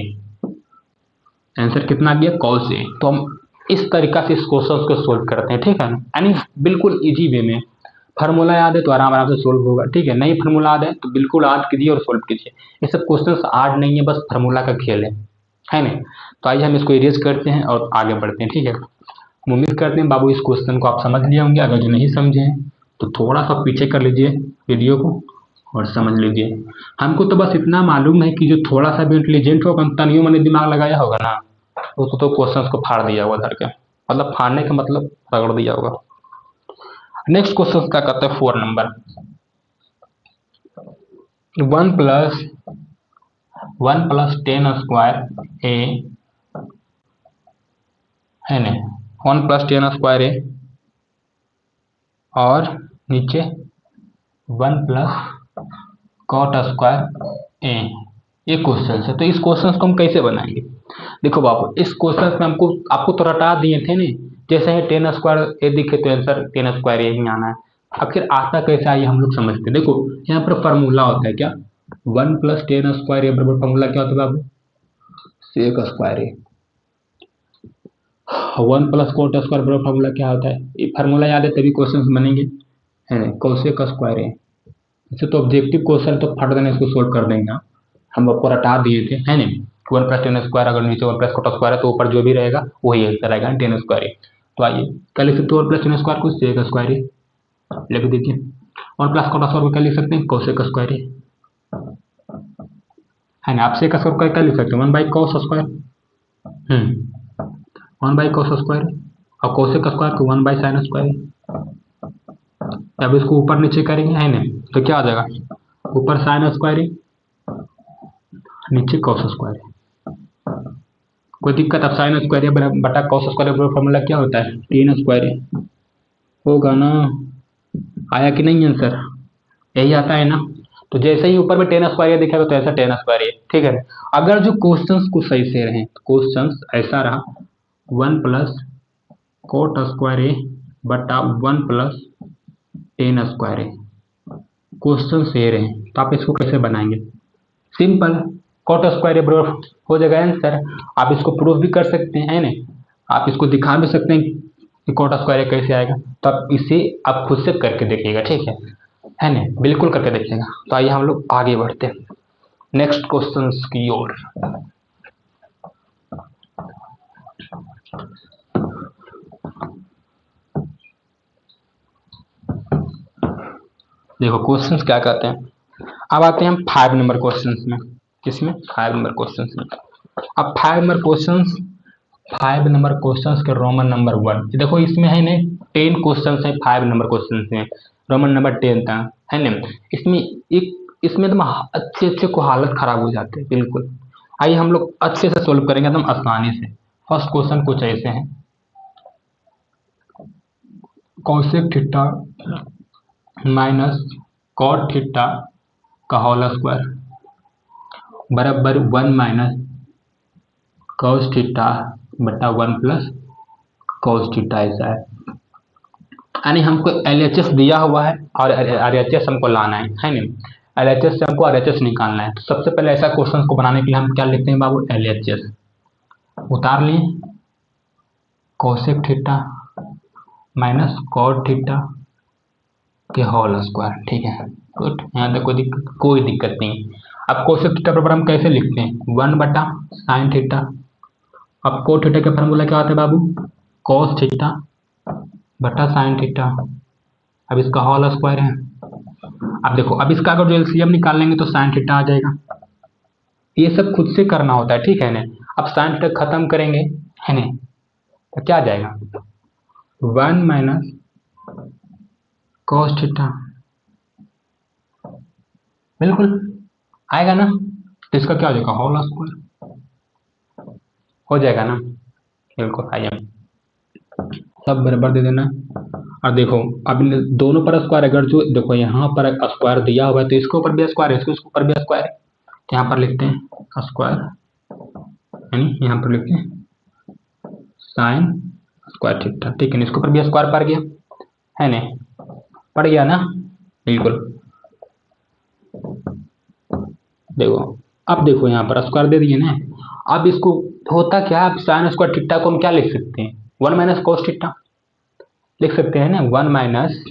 आंसर कितना गया कॉस ए। तो हम इस तरीका से इस क्वेश्चन को सोल्व करते हैं, ठीक है ना, यानी बिल्कुल इजी वे में। फार्मूला याद है तो आराम से सोल्व होगा, ठीक है, नहीं फार्मूला याद है तो बिल्कुल याद कीजिए और सोल्व कीजिए। ये सब क्वेश्चंस हार्ड नहीं है, बस फार्मूला का खेल है ना। तो आइए हम इसको इरेज करते हैं और आगे बढ़ते हैं, ठीक है। उम्मीद करते हैं बाबू इस क्वेश्चन को आप समझ लिए होंगे, अगर जो नहीं समझे हैं तो थोड़ा सा पीछे कर लीजिए वीडियो को और समझ लीजिए। हमको तो बस इतना मालूम है कि जो थोड़ा सा भी इंटेलिजेंट होगा, तनियो मैंने दिमाग लगाया होगा ना, उसको तो क्वेश्चन को फाड़ दिया होगा धर के, मतलब फाड़ने का मतलब रगड़ दिया होगा। नेक्स्ट क्वेश्चन क्या करते हैं 4 नंबर, 1 प्लस 10 स्क्वायर ए है ना, 1 प्लस 10 स्क्वायर ए और नीचे 1 प्लस कॉट स्क्वायर ए, ये क्वेश्चन है। तो इस क्वेश्चन को हम कैसे बनाएंगे, देखो बाबू इस क्वेश्चन में आपको तो रटा दिए थे ना, जैसे है 10 स्क्वायर ए दिखे तो आंसर 10 स्क्वायर ए ही आना है। आखिर आता कैसे आइए हम लोग समझते हैं। देखो यहाँ पर फार्मूला होता है क्या, 1 प्लस टेन स्क्वायर ए बराबर फॉर्मूला क्या होता है बाबू, सेक स्क्वायर ए। 1 प्लस कोट स्क्वायर बराबर फॉर्मूला क्या होता है, ये फार्मूला याद है तभी क्वेश्चन बनेंगे, है ना, कोसेक स्क्वायर ए। इसे तो ऑब्जेक्टिव क्वेश्चन तो फट देना, इसको सोल्व कर देंगे हम आपको रटा दिए थे, है ना। 1 प्लस टेन स्क्वायर, अगर नीचे 1 प्लस कोट स्क्वायर है तो ऊपर जो भी रहेगा वही आंसर रहेगा, टेन स्क्वायर ए। तो आइए क्या लिख सकते हैं, 1 प्लस टेन स्क्वायर को सेक स्क्वायर ए लिख दीजिए। 1 प्लस कोट स्क्वायर को क्या लिख सकते हैं, कोसेक स्क्वायर ए, है ना। आप सेक स्क्वायर क्या लिख सकते हैं, 1 by cos square, 1 by cos square, और कोसेक स्क्वायर को 1 बाई साइन स्क्वायर। अब इसको ऊपर नीचे करेंगे, है ना, तो क्या आ जाएगा, ऊपर साइन स्क्वायर है, नीचे कॉस स्क्वायर है। कोई दिक्कत, अब साइन स्क्वायर है बटा कॉस स्क्वायर बराबर फॉर्मूला क्या होता है, टेन स्क्वायर है, होगा ना। आया कि नहीं आंसर, यही आता है ना। तो जैसे ही ऊपर में टेन स्क्वायर दिखेगा तो ऐसा टेन स्क्वायर है, ठीक है। अगर जो क्वेश्चंस को सही से रहे, क्वेश्चंस ऐसा रहा 1 प्लस कोट स्क्वायर ए बटा 1 प्लस टेन स्क्वायर है, क्वेश्चन से रहे, तो आप इसको कैसे बनाएंगे, सिंपल, कोट स्क्वायर बराबर हो जाएगा आंसर। आप इसको प्रूफ भी कर सकते हैं, है ना, आप इसको दिखा भी सकते हैं कि कोट स्क्वायर कैसे आएगा। तो आप इसे आप खुद से करके देखिएगा, ठीक है ना, बिल्कुल करके देखिएगा। तो आइए हम लोग आगे बढ़ते हैं नेक्स्ट क्वेश्चन की ओर। देखो क्वेश्चंस क्या कहते हैं, अब आते हैं हम 5 नंबर क्वेश्चंस में, किसमें, 5 नंबर क्वेश्चंस में। अब 5 नंबर क्वेश्चंस के रोमन नंबर 1, देखो इसमें है ना 10 क्वेश्चंस है 5 नंबर क्वेश्चंस में, रोमन नंबर 10 था, है ना। इसमें तो अच्छे को हालत खराब हो जाते हैं बिल्कुल। आइए हम लोग अच्छे से सोल्व करेंगे एकदम आसानी से। फर्स्ट क्वेश्चन कुछ ऐसे हैं, cosec theta minus cot theta का होल स्क्वायर बराबर 1 माइनस कॉस थीटा बटा 1 प्लस कॉस थीटा, ऐसा है। यानी हमको LHS दिया हुआ है और RHS हमको लाना है ना, LHS से हमको RHS निकालना है। तो सबसे पहले ऐसा क्वेश्चन को बनाने के लिए हम क्या लिखते हैं बाबू, LHS उतार लिए, cosec theta minus cot theta के होल स्क्वायर, ठीक है, गुड। यहाँ तक कोई दिक्कत नहीं। अब कोसेक थीटा बराबर हम कैसे लिखते हैं, 1 बटा साइन थीटा। अब कोट थीटा का फॉर्मूला क्या होता है बाबू, कॉस थीटा बटा साइन थीटा, अब इसका होल स्क्वायर है। अब देखो, अब इसका अगर जो एलसीएम निकाल लेंगे तो साइन थीटा आ जाएगा। ये सब खुद से करना होता है, ठीक है ना। अब साइन थीटा खत्म करेंगे, है ना, तो क्या आ जाएगा, 1 माइनस कॉस थीटा, बिल्कुल आएगा ना। तो इसका क्या हो जाएगा, होल स्क्वायर हो जाएगा ना, बिल्कुल। आइए सब बराबर दे देना। और देखो अब इन दोनों पर स्क्वायर, अगर जो देखो यहाँ पर स्क्वायर दिया हुआ है तो इसके ऊपर भी स्क्वायर है, इसके ऊपर भी स्क्वायर है, तो यहाँ पर लिखते हैं स्क्वायर, यानी यहाँ पर लिखते हैं साइन स्क्वायर थीटा, ठीक है। इसके ऊपर भी स्क्वायर पड़ गया, है ना, पड़ गया ना, बिल्कुल। देखो अब देखो यहाँ पर स्क्वायर दे दिए ना। अब इसको होता क्या, अब साइन स्क्वायर थीटा को हम क्या लिख सकते हैं, 1 माइनस कॉस थीटा लिख सकते हैं ना, 1 माइनस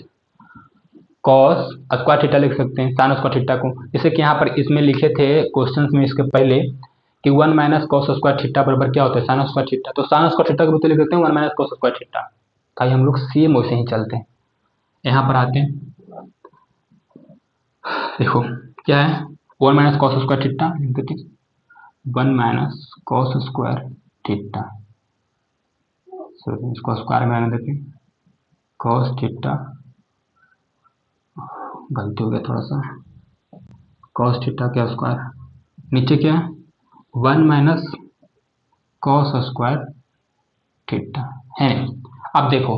कॉस स्क्वायर थीटा लिख सकते हैं साइन स्क्वायर थीटा को। जैसे कि यहाँ पर इसमें लिखे थे क्वेश्चंस में इसके पहले कि 1 माइनस कॉस स्क्वायर थीटा बराबर क्या होता है, साइन स्क्वायर थीटा। तो साइन स्क्वायर थीटा को भी लिख सकते हैं 1 माइनस कॉस स्क्वायर थीटा। ताकि हम लोग सेम वैसे ही चलते हैं। यहाँ पर आते हैं, देखो क्या है, 1 minus cos square theta, 1 minus cos square theta, इसको स्क्वायर में आने देते हैं, कॉस थीटा, गलती हो गया थोड़ा सा, कॉस थीटा क्या स्क्वायर, नीचे क्या है 1 माइनस कॉस स्क्वायर थीटा, है। अब देखो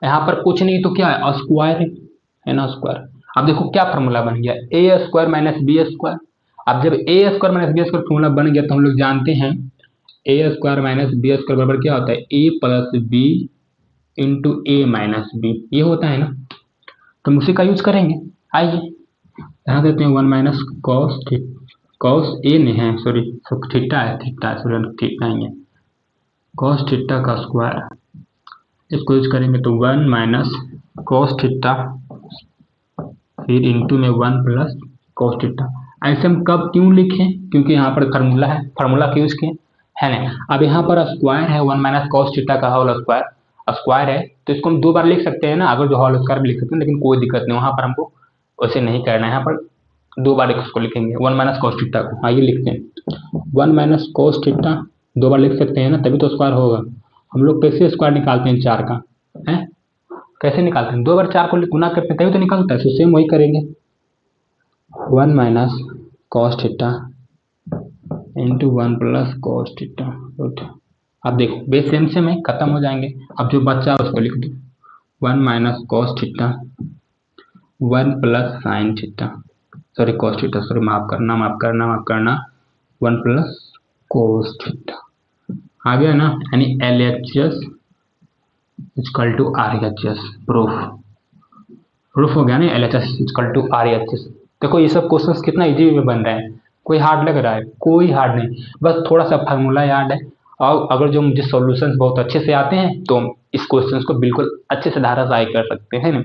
यहाँ पर कुछ नहीं तो क्या है, स्क्वायर है ना, स्क्वायर। अब देखो क्या फॉर्मूला बन गया, A square minus B square. अब जब A square minus B square formula बन गया तो हम लोग जानते हैं A square minus B square बराबर क्या होता है, A plus B into A minus B, ये होता है ना। तो हम उसी का यूज करेंगे। आइए ध्यान देते हैं 1 माइनस कॉस कॉस ए ने है, सॉरी थीटा है, सॉरी थीटा ही है, कॉस थीटा का स्क्वायर। इसको यूज करेंगे तो 1 माइनस कॉस थीटा, फिर इंटू में 1 प्लस कॉस थीटा। ऐसे हम कब क्यों लिखें? क्योंकि यहाँ पर फार्मूला है, फार्मूला क्यों यूज किए है ना। अब यहाँ पर स्क्वायर है 1 माइनस कॉस थीटा का होल स्क्वायर, स्क्वायर है तो इसको हम 2 बार लिख सकते हैं ना, अगर जो होल स्क्वायर भी लिख सकते हैं, लेकिन कोई दिक्कत नहीं, वहाँ पर हमको वैसे नहीं करना है। यहाँ पर 2 बार इसको लिखेंगे 1 माइनस कॉस थीटा को। आइए लिखते हैं 1 माइनस कॉस थीटा, 2 बार लिख सकते हैं ना, तभी तो स्क्वायर होगा। हम लोग कैसे स्क्वायर निकालते हैं 4 का है, कैसे निकालते हैं? 2 बार 4 को गुना करते हैं तभी तो निकलता है। तो सेम वही करेंगे 1 minus cos theta into 1 plus cos theta. अब देखो बेस सेम सेम है, खत्म हो जाएंगे। अब जो बचा उसको लिख दो 1 minus cos theta 1 plus sine theta, sorry cos theta, sorry माफ करना 1 प्लस कोस थीटा आ गया ना। यानी LHS equal to RHS, proof हो गया ना। LHS equal to RHS। देखो ये सब क्वेश्चंस कितना इजी में बन रहे हैं, कोई हार्ड लग रहा है? कोई हार्ड नहीं, बस थोड़ा सा फार्मूला याद है। और अगर जो मुझे सॉल्यूशंस बहुत अच्छे से आते हैं तो इस क्वेश्चंस को बिल्कुल अच्छे से धाराशायी कर सकते हैं ना।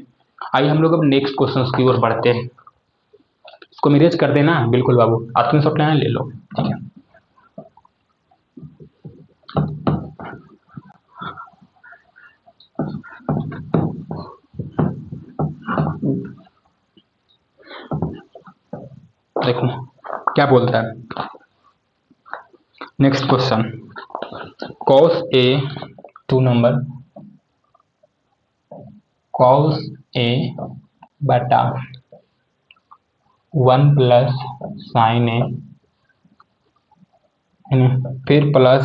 आइए हम लोग अब नेक्स्ट क्वेश्चंस की ओर बढ़ते हैं। इसको मेरेज कर देना बिल्कुल बाबू, स्क्रीनशॉट लेना ले लो, ठीक है। देखो क्या बोलता है next question, cos A 2 number cos A बटा 1 प्लस साइन A, फिर प्लस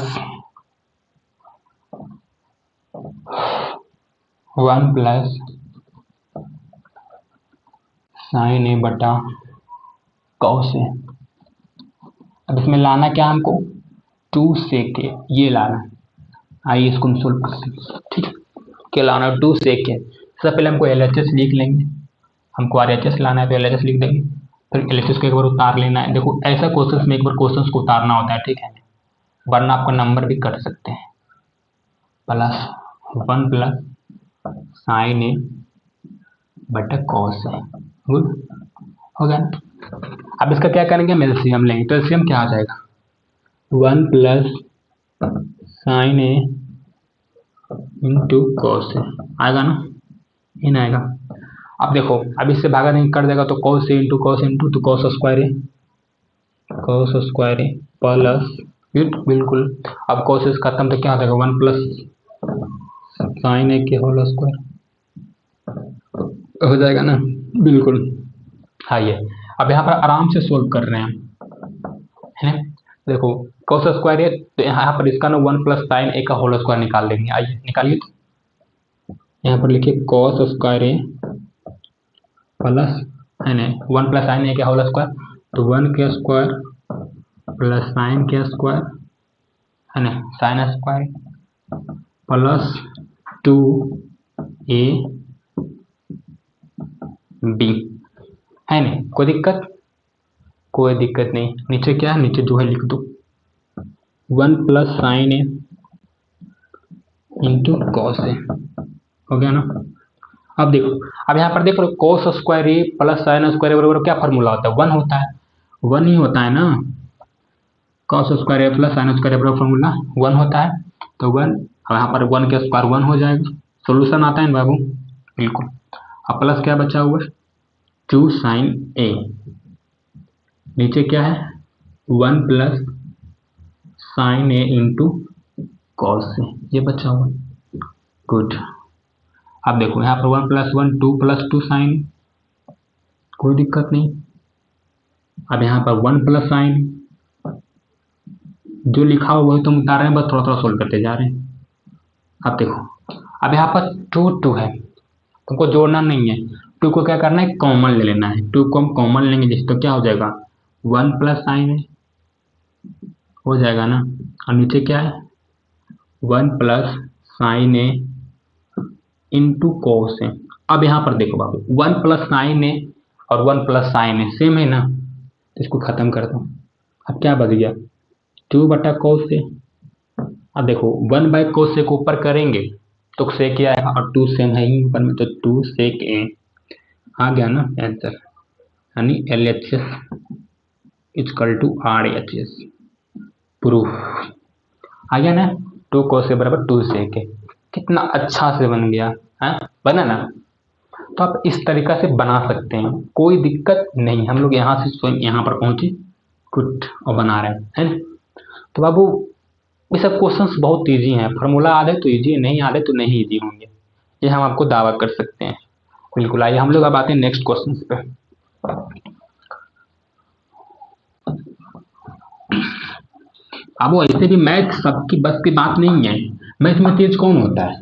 1 प्लस साइन A बटा कॉस A। अब इसमें लाना क्या हमको, 2 sec A, ये लाना। आइए इसको हम सोल्व करते हैं, ठीक है। क्या लाना, 2 sec A। सबसे पहले हमको LHS लिख लेंगे, हमको RHS लाना है तो LHS लिख देंगे, फिर LHS को एक बार उतार लेना है। देखो ऐसा क्वेश्चन में एक बार क्वेश्चन को उतारना होता है, ठीक है, वरना आपका नंबर भी कट सकते हैं। प्लस 1 प्लस साइन A बटा कॉस A, गुड हो गया। अब इसका क्या करेंगे, हम एलसीएम लेंगे, तो एलसीएम क्या आ जाएगा 1 plus sign A into cos A आएगा ना, इन आएगा। अब देखो अब इससे भागा नहीं कर देगा तो cos A into cos into तो कॉस स्क्वायर A प्लस बिल्कुल। अब कॉस A खत्म तो क्या हो जाएगा 1 प्लस साइन A के होल स्क्वायर हो जाएगा ना, बिल्कुल। आइए अब यहाँ पर आराम से सोल्व कर रहे हैं, है ना। देखो कॉस स्क्वायर है तो यहाँ पर इसका ना 1 प्लस साइन A का होल स्क्वायर निकाल लेंगे। आइए निकालिए, तो यहाँ पर लिखिए कॉस स्क्वायर A प्लस है ना 1 प्लस साइन A का होल स्क्वायर, तो 1 के स्क्वायर प्लस साइन के स्क्वायर है ना, साइन स्क्वायर प्लस 2AB है ना। कोई दिक्कत नहीं। नीचे क्या है, नीचे जो है लिख दो 1 plus sign A into cos A हो गया ना। अब देखो अब यहाँ पर देखो cos square A plus sine square बराबर क्या फार्मूला होता है, 1 होता है, 1 ही होता है ना। Cos square A plus sine square बराबर फार्मूला 1 होता है, तो 1। अब यहाँ पर 1 के स्क्वायर 1 हो जाएगा, सोल्यूशन आता है ना बाबू, बिल्कुल। अब प्लस क्या बचा हुआ है 2 साइन A, नीचे क्या है 1 plus sign A into cos A, ये बचा हुआ, गुड। अब देखो यहाँ पर 1 प्लस 1 2 प्लस 2 साइन, कोई दिक्कत नहीं। अब यहाँ पर 1 प्लस साइन, जो लिखा हुआ वही तुम उतार रहे हैं, बस थोड़ा थोड़ा सोल्व करते जा रहे हैं। अब देखो अब यहाँ पर 2 है, तुमको जोड़ना नहीं है, 2 को क्या करना है कॉमन ले लेना है। 2 को हम कॉमन लेंगे जिस तो क्या हो जाएगा 1 प्लस साइन A हो जाएगा ना, और नीचे क्या है 1 plus sign A into cos A। अब यहाँ पर देखो बाबू 1 प्लस साइन A और 1 प्लस साइन A सेम है ना, इसको खत्म कर दो, अब क्या बच गया, 2/cos A। अब देखो 1/cos A को ऊपर करेंगे तो सेक A आएगा, और 2 सेम है ही ऊपर में, तो 2 sec A आ गया ना आंसर, यानी LHS equal to RHS। Proof आ गया ना, 2 cos A बराबर 2 sec A। कितना अच्छा से बन गया है, बना ना। तो आप इस तरीका से बना सकते हैं, कोई दिक्कत नहीं। हम लोग यहाँ से स्वयं यहाँ पर पहुंचे, कुछ और बना रहे हैं, है ना। तो बाबू ये सब क्वेश्चंस बहुत इजी हैं, फार्मूला आधे तो इजी है, नहीं आधे तो नहीं इजी होंगे, ये हम आपको दावा कर सकते हैं। बिल्कुल, आइए हम लोग अब आते हैं नेक्स्ट क्वेश्चन पे। अब वो ऐसे भी मैथ सबकी बस की बात नहीं है। मैथ में तेज कौन होता है,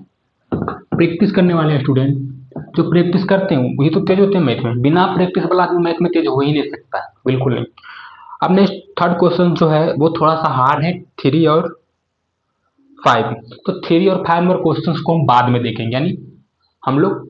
प्रैक्टिस करने वाले स्टूडेंट जो प्रैक्टिस करते हैं वही तो तेज होते हैं मैथ में। बिना प्रैक्टिस वाला आदमी मैथ में तेज हो ही नहीं सकता, बिल्कुल नहीं। अब नेक्स्ट थर्ड क्वेश्चन जो है वो थोड़ा सा हार्ड है, 3 और 5। तो 3 और 5 नंबर क्वेश्चन को हम बाद में देखेंगे, यानी हम लोग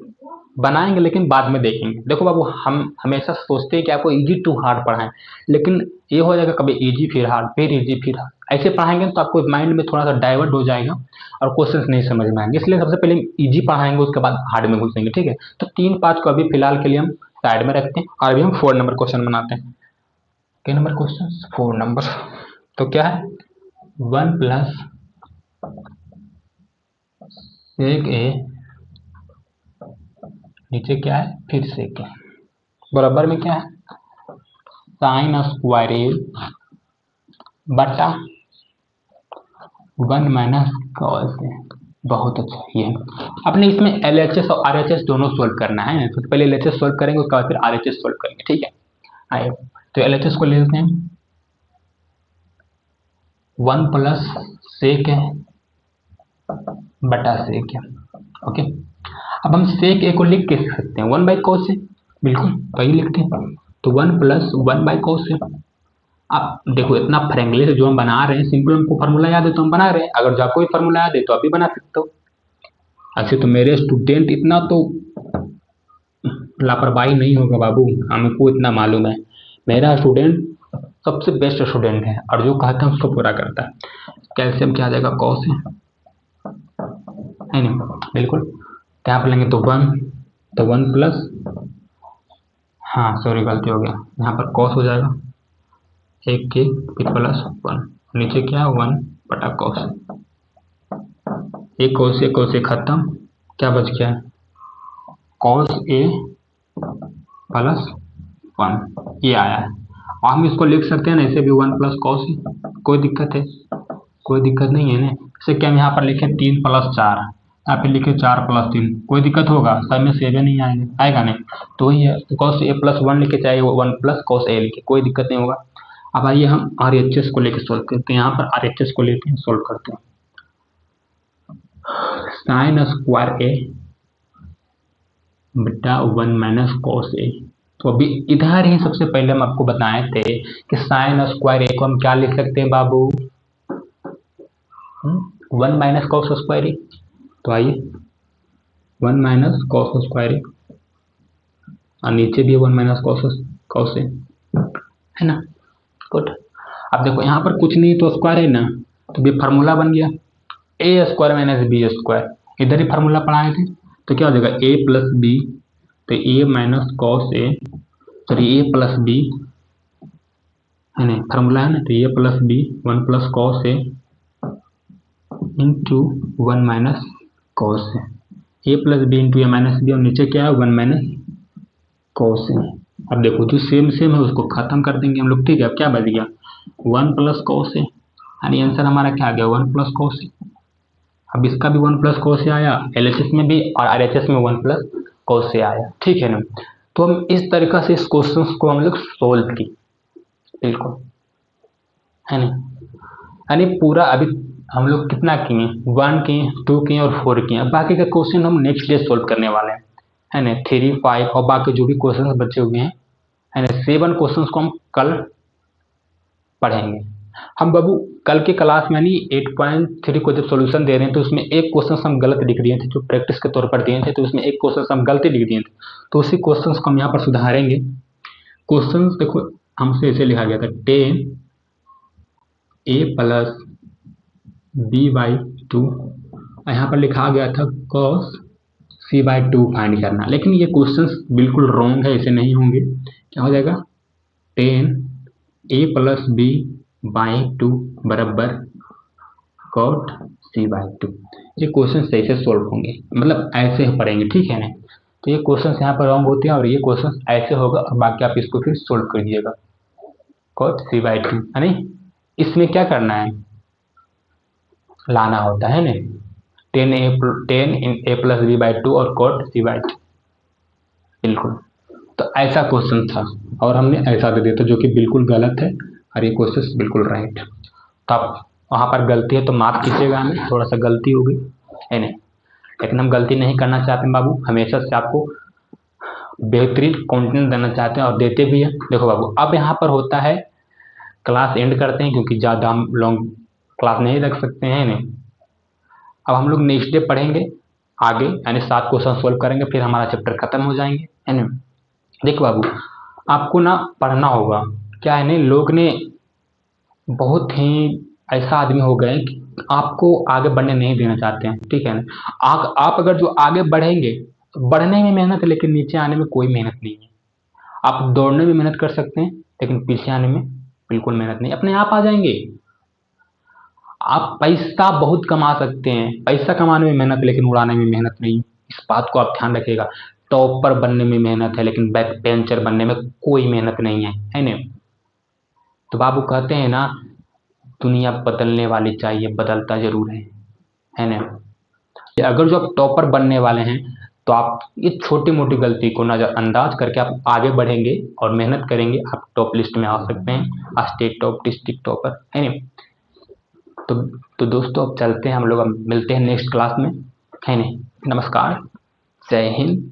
बनाएंगे लेकिन बाद में देखेंगे। देखो बाबू, हम हमेशा सोचते हैं कि आपको इजी टू हार्ड पढ़ाएं, लेकिन ये हो जाएगा कभी इजी फिर हार्ड, फिर इजी फिर हार्ड, ऐसे पढ़ाएंगे तो आपको माइंड में थोड़ा सा डाइवर्ट हो जाएगा और क्वेश्चंस नहीं समझ में आएंगे। इसलिए सबसे पहले इजी पढ़ाएंगे, उसके बाद हार्ड में घुसेंगे, ठीक है। तो 3 5 को अभी फिलहाल के लिए हम साइड में रखते हैं, और अभी हम 4 नंबर क्वेश्चन बनाते हैं। क्या नंबर क्वेश्चन, 4 नंबर। तो क्या है, 1 प्लस सेक ए, नीचे क्या है फिर सेक ए, बराबर में क्या है साइन स्क्वायर ए बटा 1 माइनस कॉस ए। बहुत अच्छा, ये अपने इसमें LHS और RHS दोनों सोल्व करना है। तो पहले LHS सोल्व करेंगे, उसके बाद फिर RHS सोल्व करेंगे, ठीक है। आइए तो LHS को ले लेते हैं, 1 प्लस सेक है बटा सेक है, ओके। अब हम सेक ए को लिख के सकते हैं 1/cos ए, बिल्कुल तो ये लिखते हैं, तो 1 प्लस 1/cos ए। अब देखो इतना फ्रेंकली से जो हम बना रहे हैं, सिंपल हमको फार्मूला याद है तो हम बना रहे हैं, अगर जो आपको भी फार्मूला याद है तो आप भी बना सकते हो। ऐसे तो मेरे स्टूडेंट इतना तो लापरवाही नहीं होगा बाबू, हमको इतना मालूम है, मेरा स्टूडेंट सबसे बेस्ट स्टूडेंट है और जो कहता है उसको पूरा करता है। कैल्शियम क्या आ जाएगा कॉस है नहीं, बिल्कुल। क्या आप लेंगे तो 1, तो 1 प्लस, हाँ सॉरी गलती हो गया, यहाँ पर कॉस हो जाएगा 1 के फिर प्लस 1, नीचे क्या 1/cos। एक कोस से खत्म, क्या बच गया cos A प्लस 1, ये आया है। और हम इसको लिख सकते हैं ना ऐसे भी 1 प्लस cos A, कोई दिक्कत है, कोई दिक्कत नहीं है ना। जैसे कि हम यहाँ पर लिखे 3 प्लस 4, यहाँ पे लिखे 4 प्लस 3, कोई दिक्कत होगा, सब में 7 नहीं आएगा, आएगा नहीं, तो वही है cos A प्लस 1 लिखे, चाहे 1 प्लस cos A लिखे, कोई दिक्कत नहीं होगा। अब आइए हम RHS को लेकर सोल्व करते हैं, यहाँ पर RHS को लेते हैं सोल्व करते हैं। साइन स्क्वायर ए बटा 1 माइनस कॉस ए। तो अभी इधर ही सबसे पहले हम आपको बताए थे कि साइन स्क्वायर ए को हम क्या लिख सकते हैं बाबू, 1 माइनस कॉस स्क्वायर ए। तो आइए 1 माइनस कॉस स्क्वायर ए, और नीचे भी 1 माइनस कॉस ए, है ना, गुड। अब देखो यहाँ पर कुछ नहीं तो स्क्वायर है ना, तो ये फार्मूला बन गया A square minus B square, इधर ही फार्मूला पढ़ाए थे, तो क्या हो जाएगा ए प्लस बी, तो ए minus cos A, sorry A plus B है ना, फार्मूला है ना, तो ए plus B 1 plus cos A into 1 minus cos A plus B into A minus B, और नीचे क्या है 1 माइनस कॉस ए। अब देखो जो सेम सेम है उसको खत्म कर देंगे हम लोग, ठीक है। अब क्या बच गया 1 प्लस कॉस ए, यानी आंसर हमारा क्या आ गया 1 प्लस कॉस ए। अब इसका भी 1 प्लस कॉस ए आया, LHS में भी और RHS में 1 प्लस कॉस ए आया, ठीक है ना। तो हम इस तरीका से इस क्वेश्चन को हम लोग सोल्व की, बिल्कुल, है ना। यानी पूरा अभी हम लोग कितना किए, 1 किए, 2 किए और 4 किए। बाकी का क्वेश्चन हम नेक्स्ट डे सोल्व करने वाले हैं, है ना, 3 5 और बाकी जो भी क्वेश्चन बचे हुए हैं, है ना, 7 क्वेश्चन को हम कल पढ़ेंगे। हम बाबू कल के क्लास में यानी 8.3 को जब सॉल्यूशन दे रहे हैं तो उसमें एक क्वेश्चन हम गलत लिख दिए थे, जो प्रैक्टिस के तौर पर दिए थे, तो उसमें एक क्वेश्चन हम गलती लिख दिए थे, तो उसी क्वेश्चन को हम यहाँ पर सुधारेंगे। क्वेश्चन देखो हमसे ऐसे लिखा गया था 10 A plus B by two, यहाँ पर लिखा गया था cos C by two find करना, लेकिन ये क्वेश्चन बिल्कुल रॉन्ग है, ऐसे नहीं होंगे। क्या हो जाएगा, tan A plus B by two बराबर कॉट सी बाई टू। ये क्वेश्चन सही से सोल्व होंगे, मतलब ऐसे पढ़ेंगे, ठीक है ना। तो ये क्वेश्चन यहाँ पर रॉन्ग होते हैं और ये क्वेश्चन ऐसे होगा, और बाकी आप इसको फिर सोल्व कर दीजिएगा, कॉट सी बाई टू, है नहीं। इसमें क्या करना है, लाना होता है ना, tan A plus B by two और कॉट सी बाई टू, बिल्कुल। तो ऐसा क्वेश्चन था और हमने ऐसा दे दिया, तो जो कि बिल्कुल गलत है और ये क्वेश्चन बिल्कुल राइट। तो आप वहाँ पर गलती है तो माफ कीजिएगा, हमें थोड़ा सा गलती हो गई है नहीं, लेकिन हम गलती नहीं करना चाहते हैं बाबू, हमेशा से आपको बेहतरीन कंटेंट देना चाहते हैं और देते भी हैं। देखो बाबू, अब यहाँ पर होता है क्लास एंड करते हैं, क्योंकि ज़्यादा हम लॉन्ग क्लास नहीं रख सकते हैं नहीं। अब हम लोग नेक्स्ट डे पढ़ेंगे आगे, यानी 7 क्वेश्चन सोल्व करेंगे, फिर हमारा चैप्टर खत्म हो जाएंगे, है ना। देखो बाबू, आपको ना पढ़ना होगा, क्या है नहीं, लोग ने बहुत ही ऐसा आदमी हो गए कि आपको आगे बढ़ने नहीं देना चाहते हैं, ठीक है ना। आप अगर जो आगे बढ़ेंगे, बढ़ने में मेहनत है लेकिन नीचे आने में कोई मेहनत नहीं है। आप दौड़ने में मेहनत कर सकते हैं लेकिन पीछे आने में बिल्कुल मेहनत नहीं, अपने आप आ जाएंगे। आप पैसा बहुत कमा सकते हैं, पैसा कमाने में मेहनत लेकिन उड़ाने में मेहनत नहीं, इस बात को आप ध्यान रखिएगा। टॉपर बनने में मेहनत है लेकिन बैक बेंचर बनने में कोई मेहनत नहीं है ना। तो बाबू कहते हैं ना, दुनिया बदलने वाली चाहिए, बदलता जरूर है ना। अगर जो आप टॉपर बनने वाले हैं तो आप ये छोटी मोटी गलती को नज़रअंदाज करके आप आगे बढ़ेंगे और मेहनत करेंगे, आप टॉप लिस्ट में आ सकते हैं, स्टेट टॉप, डिस्ट्रिक्ट टॉपर, है ना। तो दोस्तों अब चलते हैं हम लोग, अब मिलते हैं नेक्स्ट क्लास में, है ना। नमस्कार, जय हिंद।